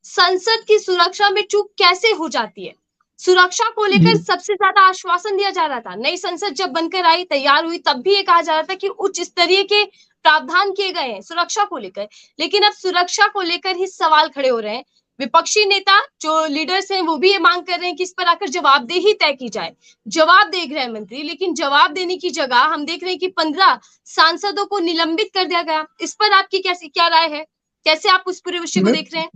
संसद की सुरक्षा में चूक कैसे हो जाती है? सुरक्षा को लेकर जी सबसे ज्यादा आश्वासन दिया जा रहा था। नई संसद जब बनकर आई, तैयार हुई, तब भी ये कहा जा रहा था कि उच्च स्तरीय के प्रावधान किए गए हैं सुरक्षा को लेकर। लेकिन अब सुरक्षा को लेकर ही सवाल खड़े हो रहे हैं। विपक्षी नेता जो लीडर्स हैं वो भी ये मांग कर रहे हैं कि इस पर आकर जवाबदेही तय की जाए। जवाब दे गृह मंत्री, लेकिन जवाब देने की जगह हम देख रहे हैं कि 15 सांसदों को निलंबित कर दिया गया। इस पर आपकी कैसी क्या राय है? कैसे आप उस पूरे विषय को मे, देख रहे हैं?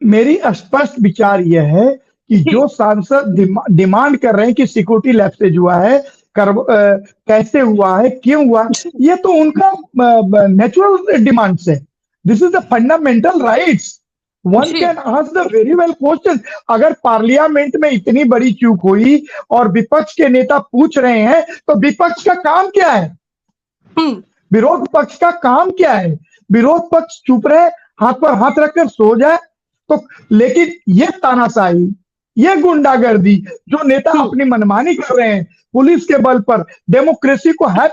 मेरी स्पष्ट विचार यह है कि जी। जो सांसद डिमांड कर रहे हैं कि सिक्योरिटी लैप्सेज हुआ है, कैसे हुआ है, क्यों हुआ, ये तो उनका नेचुरल डिमांड्स है। This is the fundamental rights. One जी। Can ask the very well question. अगर पार्लियामेंट में इतनी बड़ी चूक हुई और विपक्ष के नेता पूछ रहे हैं, तो विपक्ष का काम क्या है? हम्म। विरोध पक्ष का काम क्या है? विरोध पक्ष चुप रहे, हाथ पर हाथ रखकर सो जाए। तो लेकिन ये तानाशाही, ये गुंडागर्दी, जो नेता अपनी मनमानी कर रहे हैं पुलिस के बल पर, डेमोक्रेसी को हैक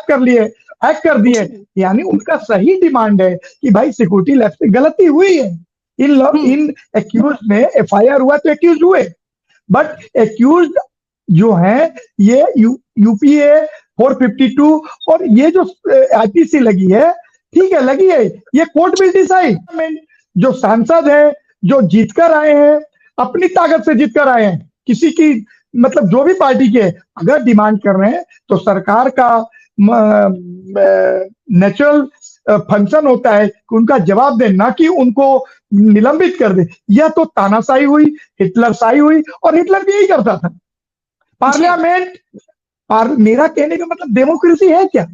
कर दिए, यानी उनका सही डिमांड है कि भाई सिक्योरिटी लैब से गलती हुई है। इन एक्यूज में एफआईआर हुआ तो एक्यूज हुए, बट एक्यूज जो है ये यूपीए 452 और ये जो आईपीसी लगी है, ठीक है लगी है, ये कोर्ट विल डिसाइड। जो सांसद है, जो जीतकर आए हैं, अपनी ताकत से जीतकर आए हैं, किसी की मतलब जो भी पार्टी के अगर डिमांड कर रहे हैं, तो सरकार का नेचुरल फंक्शन होता है कि उनका जवाब दे, ना कि उनको निलंबित कर दे। यह तो तानाशाही हुई, हिटलरशाही हुई, और हिटलर भी यही करता था। पार्लियामेंट मेरा कहने का मतलब डेमोक्रेसी है क्या?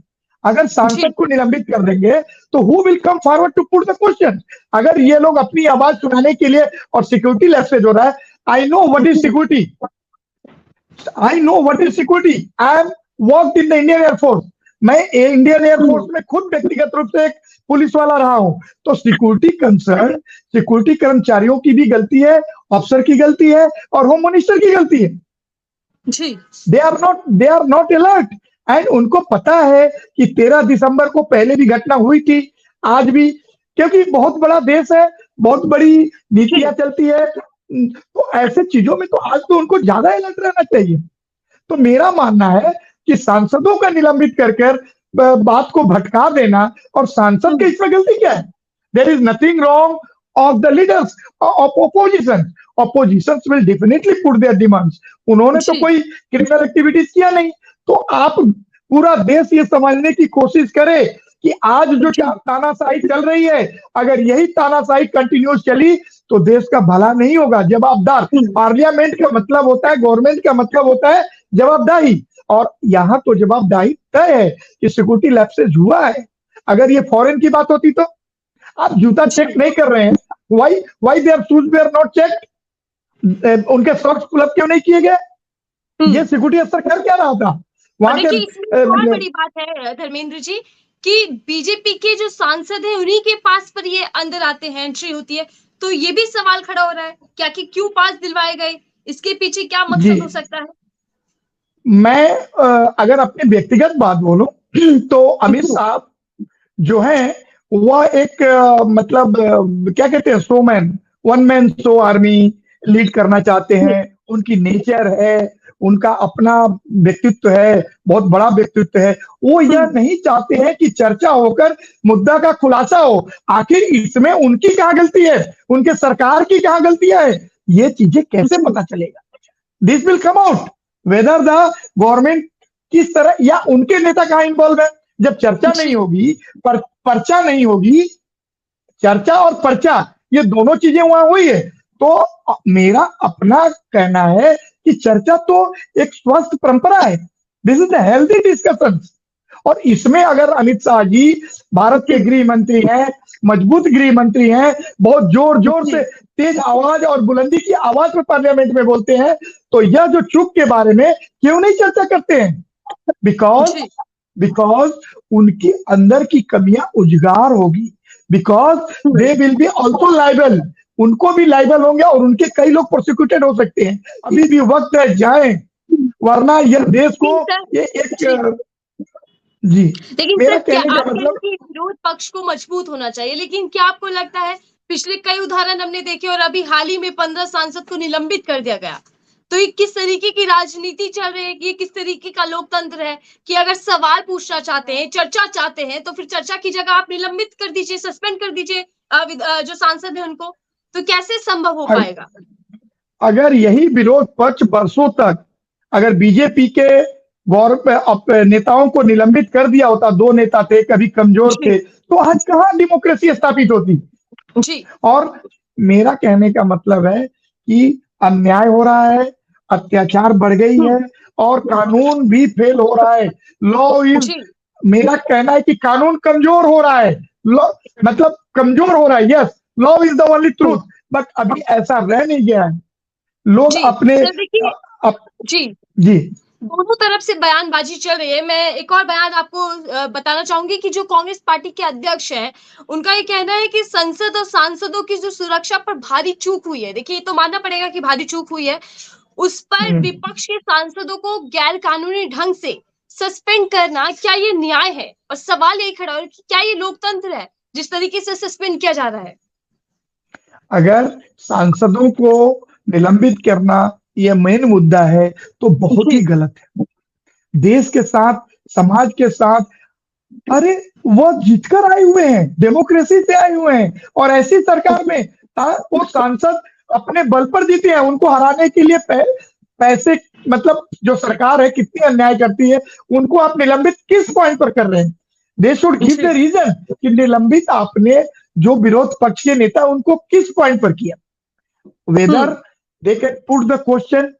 अगर सांसद को निलंबित कर देंगे तो who will come forward to put the question? अगर ये लोग अपनी आवाज सुनाने के लिए, और सिक्योरिटी लैप्सेज हो रहा है, I know what is security, I know what is security, I am worked in the Indian air force. मैं इंडियन एयरफोर्स में खुद व्यक्तिगत रूप से एक पुलिस वाला रहा हूं। तो सिक्योरिटी कर्मचारियों की भी गलती है, अफसर की गलती है, और होम मिनिस्टर की गलती है। जी। They are not alert. And उनको पता है कि 13 दिसंबर को पहले भी घटना हुई थी, आज भी, क्योंकि बहुत बड़ा देश है, बहुत बड़ी नीतियां चलती है, तो ऐसे चीजों में तो आज तो उनको ज्यादा अलर्ट रहना चाहिए। तो मेरा मानना है कि सांसदों का निलंबित कर बात को भटका देना, और सांसद के इसमें गलती क्या है? There is nothing wrong of the leaders of opposition. Opposition will definitely put their demands. उन्होंने तो कोई क्रिमिनल एक्टिविटीज किया नहीं। तो आप पूरा देश ये समझने की कोशिश करे कि आज जो तानाशाही चल रही है, अगर यही तानाशाही कंटिन्यूस चली तो देश का भला नहीं होगा। जवाबदार पार्लियामेंट का मतलब होता है, गवर्नमेंट का मतलब होता है जवाबदाही, और यहाँ तो जवाबदाही तय है कि सिक्योरिटी लैप्सेज हुआ है। अगर ये फॉरेन की बात होती तो आप जूता चेक नहीं कर रहे हैं, why their shoes were not checked, उनके सॉक्स पुल अप क्यों नहीं किए गए? ये सिक्योरिटी अफसर कर क्या रहा था वहां के? इसमें बहुत बड़ी बात है धर्मेंद्र जी कि बीजेपी के जो सांसद हैं उन्हीं के पास पर ये अंदर आते हैं, एंट्री होती है। तो ये भी सवाल खड़ा हो रहा है क्या कि क्यों पास दिलवाए गए, इसके पीछे क्या मकसद हो सकता है? मैं अगर अपने व्यक्तिगत बात बोलूं तो अमित साहब जो है वह एक मतलब क्या कहते हैं, showman, one man show army lead करना चाहते हैं। उनकी नेचर है, उनका अपना व्यक्तित्व है, बहुत बड़ा व्यक्तित्व है। वो यह नहीं चाहते हैं कि चर्चा होकर मुद्दा का खुलासा हो। आखिर इसमें उनकी क्या गलती है, उनके सरकार की क्या गलतियां है, ये चीजें कैसे पता चलेगा? This will come out whether the government किस तरह, या उनके नेता कहाँ इन्वॉल्व है। जब चर्चा नहीं होगी, पर्चा नहीं होगी, चर्चा और पर्चा ये दोनों चीजें वहां हुई है, तो मेरा अपना कहना है कि चर्चा तो एक स्वस्थ परंपरा है। This is the healthy discussion. और इसमें अगर अमित शाह जी भारत के गृह मंत्री हैं, मजबूत गृह मंत्री हैं, बहुत जोर जोर से तेज आवाज और बुलंदी की आवाज में पार्लियामेंट में बोलते हैं, तो यह जो चूक के बारे में क्यों नहीं चर्चा करते हैं? बिकॉज उनके अंदर की कमियां उजागर होगी, because they will be also liable. उनको भी लाइबल होंगे और उनके कई लोग प्रोसिक्यूटेड हो सकते हैं। अभी भी वक्त है, जाएं, वरना यह देश को ये एक जी लेकिन मेरा सर क्या कहने का आपके मतलब विरोध पक्ष को मजबूत होना चाहिए, लेकिन क्या आपको लगता है पिछले कई उदाहरण हमने देखे और अभी हाल ही में 15 सांसद को निलंबित कर दिया गया। तो ये किस तरीके की राजनीति चल रही है, ये किस तरीके का लोकतंत्र है कि अगर सवाल पूछना चाहते हैं, चर्चा चाहते हैं, तो फिर चर्चा की जगह आप निलंबित कर दीजिए, सस्पेंड कर दीजिए जो सांसद है उनको। तो कैसे संभव हो पाएगा? अगर यही विरोध पक्ष वर्षों तक अगर बीजेपी के नेताओं को निलंबित कर दिया होता, 2 नेता थे, कभी कमजोर थे, तो आज कहाँ डेमोक्रेसी स्थापित होती जी। और मेरा कहने का मतलब है कि अन्याय हो रहा है, अत्याचार बढ़ गई है और कानून भी फेल हो रहा है। लॉ इज, मेरा कहना है कि कानून कमजोर हो रहा है, मतलब कमजोर हो रहा है। Yes, law is the only truth, but अभी ऐसा रह नहीं गया है। लोग अपने जी दोनों तरफ से बयानबाजी चल रही है। मैं एक और बयान आपको बताना चाहूंगी कि जो कांग्रेस पार्टी के अध्यक्ष हैं, उनका ये कहना है कि संसद और सांसदों की जो सुरक्षा पर भारी चूक हुई है, देखिए ये तो मानना पड़ेगा कि भारी चूक हुई है, उस पर विपक्ष के सांसदों को गैर कानूनी ढंग से सस्पेंड करना, क्या ये न्याय है? और सवाल ये खड़ा है कि क्या ये लोकतंत्र है जिस तरीके से सस्पेंड किया जा रहा है? अगर सांसदों को निलंबित करना यह मेन मुद्दा है तो बहुत ही गलत है। देश के साथ, समाज के साथ, अरे वो जीतकर आए हुए हैं, डेमोक्रेसी से आए हुए हैं और ऐसी सरकार में वो सांसद अपने बल पर जीते हैं। उनको हराने के लिए पैसे, मतलब जो सरकार है कितनी अन्याय करती है, उनको आप निलंबित किस पॉइंट पर कर रहे हैं? They should give the reason कि निलंबित आपने जो विरोध पक्ष के नेता उनको किस पॉइंट पर किया। Whether they can put the question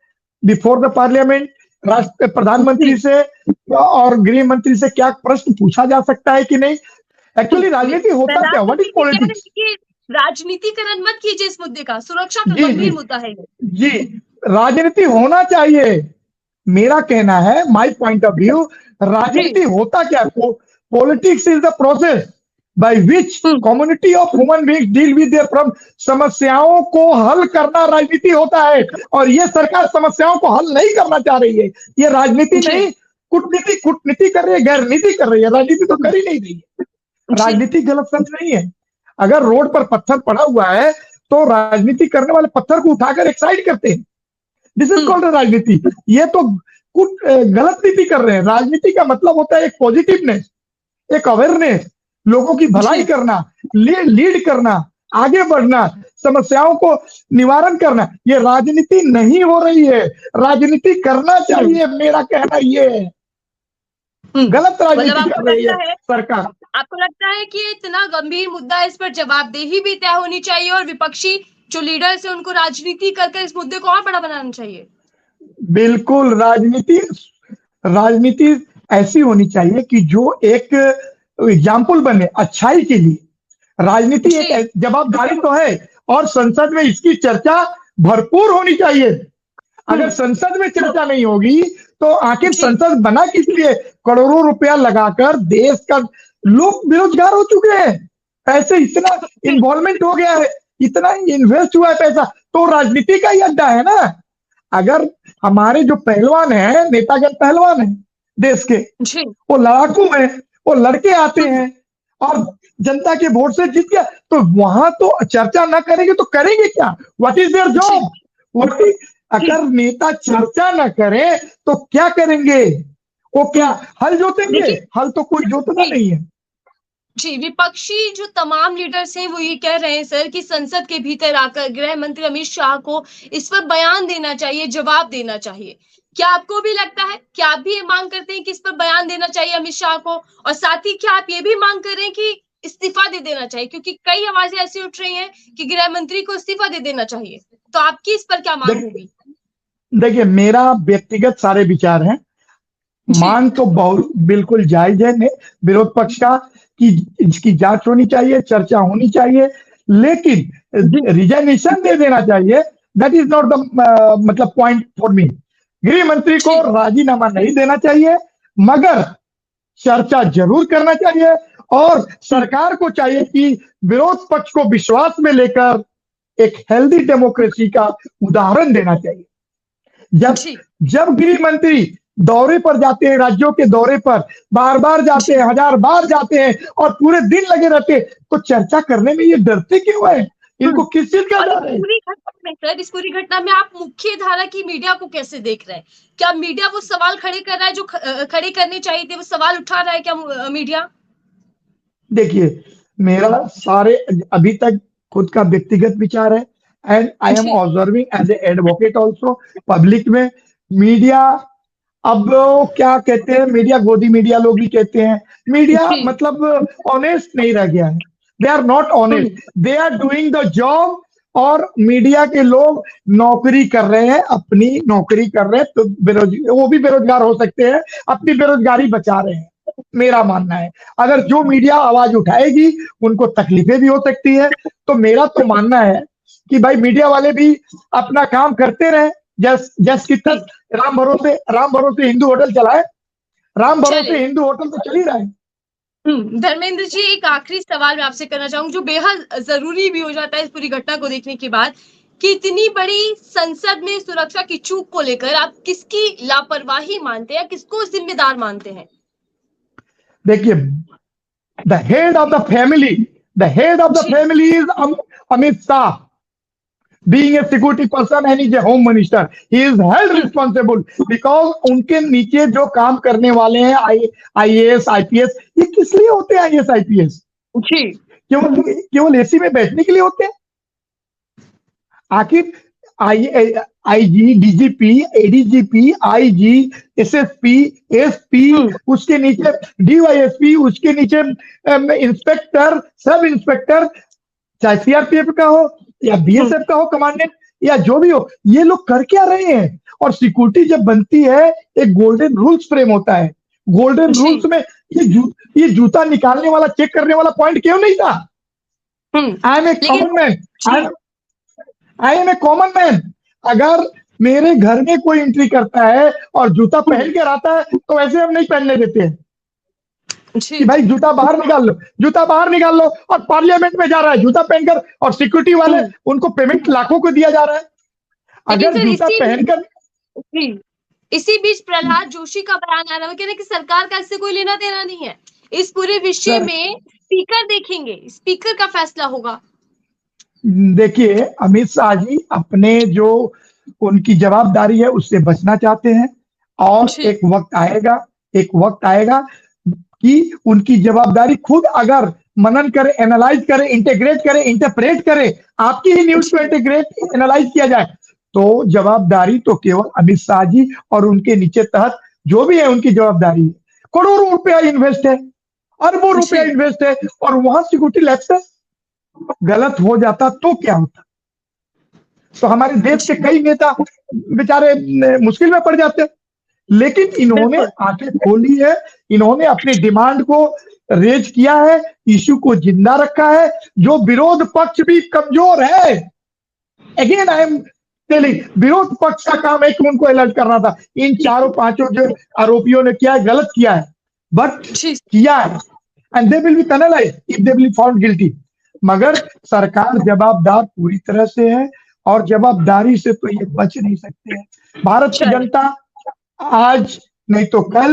before the parliament, राष्ट्र प्रधानमंत्री से और गृह मंत्री से क्या प्रश्न पूछा जा सकता है कि नहीं। एक्चुअली राजनीति होता क्या, व्हाट इज पॉलिटिक्स? राजनीतिकरण मत कीजिए इस मुद्दे का, सुरक्षा का गंभीर मुद्दा है जी, राजनीति होना चाहिए। मेरा कहना है, माय पॉइंट ऑफ व्यू, राजनीति होता क्या? Politics is the process by which community of human beings deal with their problem। समस्याओं को हल करना राजनीति होता है और ये सरकार समस्याओं को हल नहीं करना चाह रही है। ये राजनीति नहीं, कूटनीति कर रही है, गैर नीति कर रही है, राजनीति तो कर ही नहीं रही है। राजनीति गलत शब्द नहीं है। अगर रोड पर पत्थर पड़ा हुआ है तो राजनीति करने वाले पत्थर को उठाकर एक साइड करते हैं, दिस इज कॉल्ड राजनीति। ये तो गलत नीति कर रहे हैं। राजनीति का मतलब होता है एक पॉजिटिवनेस, एक अवेयरनेस, लोगों की भलाई करना, लीड करना, आगे बढ़ना, समस्याओं को निवारण करना। ये राजनीति नहीं हो रही है, राजनीति करना चाहिए। मेरा कहना ये है, गलत राजनीति कर रही है सरकार। आपको लगता है कि इतना गंभीर मुद्दा है, इस पर जवाबदेही भी तय होनी चाहिए और विपक्षी जो लीडर्स है उनको राजनीति करके इस मुद्दे को और बड़ा बनाना चाहिए? बिल्कुल, राजनीति ऐसी होनी चाहिए कि जो एक एग्जाम्पल बने अच्छाई के लिए। राजनीति एक जवाबदारी तो है और संसद में इसकी चर्चा भरपूर होनी चाहिए। अगर संसद में चर्चा नहीं होगी तो आखिर संसद बना किस लिए? करोड़ों रुपया लगाकर देश का लोग बेरोजगार हो चुके हैं, पैसे इतना इन्वॉल्वमेंट हो गया है, इतना इन्वेस्ट हुआ है पैसा, तो राजनीति का ही अड्डा है ना। अगर हमारे जो पहलवान है, नेतागण पहलवान है देश के, वो लड़ाकू है, वो लड़के आते हैं और जनता के वोट से जीत गया, तो वहां तो चर्चा ना करेंगे तो करेंगे क्या? What is their job? अगर नेता चर्चा ना करे तो क्या करेंगे? वो क्या हल जोतेंगे? हल तो कोई जोतना नहीं है। जी, विपक्षी जो तमाम लीडर्स हैं वो ये कह रहे हैं सर कि संसद के भीतर आकर गृह मंत्री अमित शाह को इस पर बयान देना चाहिए, जवाब देना चाहिए। क्या आपको भी लगता है, क्या आप भी ये मांग करते हैं कि इस पर बयान देना चाहिए अमित शाह को? और साथ ही क्या आप ये भी मांग कर रहे हैं कि इस्तीफा दे देना चाहिए? क्योंकि कई आवाजें ऐसी उठ रही हैं कि गृह मंत्री को इस्तीफा दे देना चाहिए, तो आपकी इस पर क्या मांग होगी? देखिए, मेरा व्यक्तिगत सारे विचार हैं। मांग तो बहुत बिल्कुल जायज है विरोध पक्ष का कि इसकी जांच होनी चाहिए, चर्चा होनी चाहिए, लेकिन रिजाइनेशन दे देना चाहिए, दैट इज नॉट द मतलब पॉइंट फॉर मी। गृह मंत्री को राजीनामा नहीं देना चाहिए, मगर चर्चा जरूर करना चाहिए और सरकार को चाहिए कि विरोध पक्ष को विश्वास में लेकर एक हेल्दी डेमोक्रेसी का उदाहरण देना चाहिए। जब गृह मंत्री दौरे पर जाते हैं, राज्यों के दौरे पर बार बार जाते हैं, 1000 बार जाते हैं और पूरे दिन लगे रहते हैं, तो चर्चा करने में ये डरते क्यों है? इनको किस चीज का और डर है? पूरी घटना में सर, इस पूरी घटना में आप मुख्य धारा की मीडिया को कैसे देख रहे हैं? क्या मीडिया वो सवाल खड़े कर रहा है जो खड़े करने चाहिए थे, वो सवाल उठा रहा है क्या मीडिया? देखिए, मेरा सारे अभी तक खुद का व्यक्तिगत विचार है, एंड आई एम जी। Observing as a advocate also public में। मीडिया, अब वो क्या कहते हैं, मीडिया गोदी मीडिया लोग भी कहते हैं, मीडिया जी। मतलब ऑनेस्ट नहीं रह गया है। They are not honest, they are doing the job. और मीडिया के लोग नौकरी कर रहे हैं, अपनी नौकरी कर रहे हैं, तो वो भी बेरोजगार हो सकते हैं, अपनी बेरोजगारी बचा रहे हैं, मेरा मानना है। अगर जो मीडिया आवाज उठाएगी उनको तकलीफें भी हो सकती है। तो मेरा तो मानना है कि भाई मीडिया वाले भी अपना काम करते रहे। जस की तस राम भरोसे हिंदू होटल चलाए, राम भरोसे चलिए। हिंदू होटल तो चल ही रहा है। धर्मेंद्र जी, एक आखिरी सवाल मैं आपसे करना चाहूंगी जो बेहद जरूरी भी हो जाता है इस पूरी घटना को देखने के बाद, कि इतनी बड़ी संसद में सुरक्षा की चूक को लेकर आप किसकी लापरवाही मानते हैं या किसको जिम्मेदार मानते हैं? देखिए, the head of the family जी। Is Amit Shah, being a security person and he's a home minister, he is held responsible because उनके नीचे जो काम करने वाले हैं आईएएस आईपीएस, ये किस लिए होते हैं? आईएएस आईपीएस जी। केवल एसी में बैठने के लिए होते हैं? आखिर IG, DGP, ADGP, IG, SSP, SP, उसके नीचे डीवाईएसपी, उसके नीचे इंस्पेक्टर, सब इंस्पेक्टर, चाहे सीआरपीएफ का हो या बीएसएफ का हो कमांडेंट, या जो भी हो, ये लोग कर क्या रहे हैं? और सिक्योरिटी जब बनती है, एक गोल्डन रूल्स फ्रेम होता है। गोल्डन रूल्स में ये जूता निकालने वाला, चेक करने वाला पॉइंट क्यों नहीं था? I am a common man, I am a common man. अगर मेरे घर में कोई एंट्री करता है और जूता पहन कर आता है, तो वैसे हम नहीं पहनने देते हैं कि भाई जूता बाहर निकाल लो, जूता बाहर निकाल लो। और पार्लियामेंट में जा रहा है जूता पहनकर, और सिक्योरिटी वाले उनको पेमेंट लाखों को दिया जा रहा है। अगर जूता पहनकर, इसी बीच प्रहलाद जोशी का बयान आ रहा है, कह रहे कि सरकार का इससे कोई लेना देना नहीं है, इस पूरे विषय में स्पीकर देखेंगे, स्पीकर का फैसला होगा। देखिए, अमित शाह जी अपने जो उनकी जवाबदारी है उससे बचना चाहते हैं, और एक वक्त आएगा कि उनकी जवाबदारी खुद अगर मनन करे, एनालाइज करे, इंटीग्रेट करे, इंटरप्रेट करे, आपकी ही न्यूज को इंटीग्रेट एनालाइज किया जाए, तो जवाबदारी तो केवल अमित शाह जी और उनके नीचे तहत जो भी है उनकी जवाबदारी है। करोड़ों रुपया इन्वेस्ट है, अरबों रुपया इन्वेस्ट है, और वहां सिक्योरिटी लैप्स है। गलत हो जाता तो क्या होता? तो हमारे देश के कई नेता बेचारे मुश्किल में पड़ जाते हैं। लेकिन इन्होंने आंखें खोली है, इन्होंने अपनी डिमांड को रेज किया है, इश्यू को जिंदा रखा है। जो विरोध पक्ष भी कमजोर है, अगेन आई एम टेलिंग, विरोध पक्ष का काम है कि उनको अलर्ट करना था। इन चारों पांचों जो आरोपियों ने किया है, गलत किया है, बट किया है, and they will be penalised if they will be found guilty. मगर सरकार जवाबदार पूरी तरह से है, और जवाबदारी से तो ये बच नहीं सकते हैं। भारत की जनता आज नहीं तो कल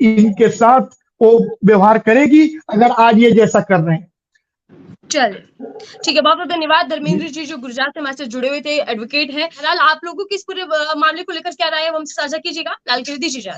इनके साथ वो व्यवहार करेगी, अगर आज ये जैसा कर रहे हैं। चलिए, ठीक है, बहुत बहुत धन्यवाद धर्मेंद्र जी, जो गुजरात से हमारे से जुड़े हुए थे, एडवोकेट हैं। फिलहाल आप लोगों की इस पूरे मामले को लेकर क्या राय है, वो हमसे साझा कीजिएगा। लाल कर दीजिए।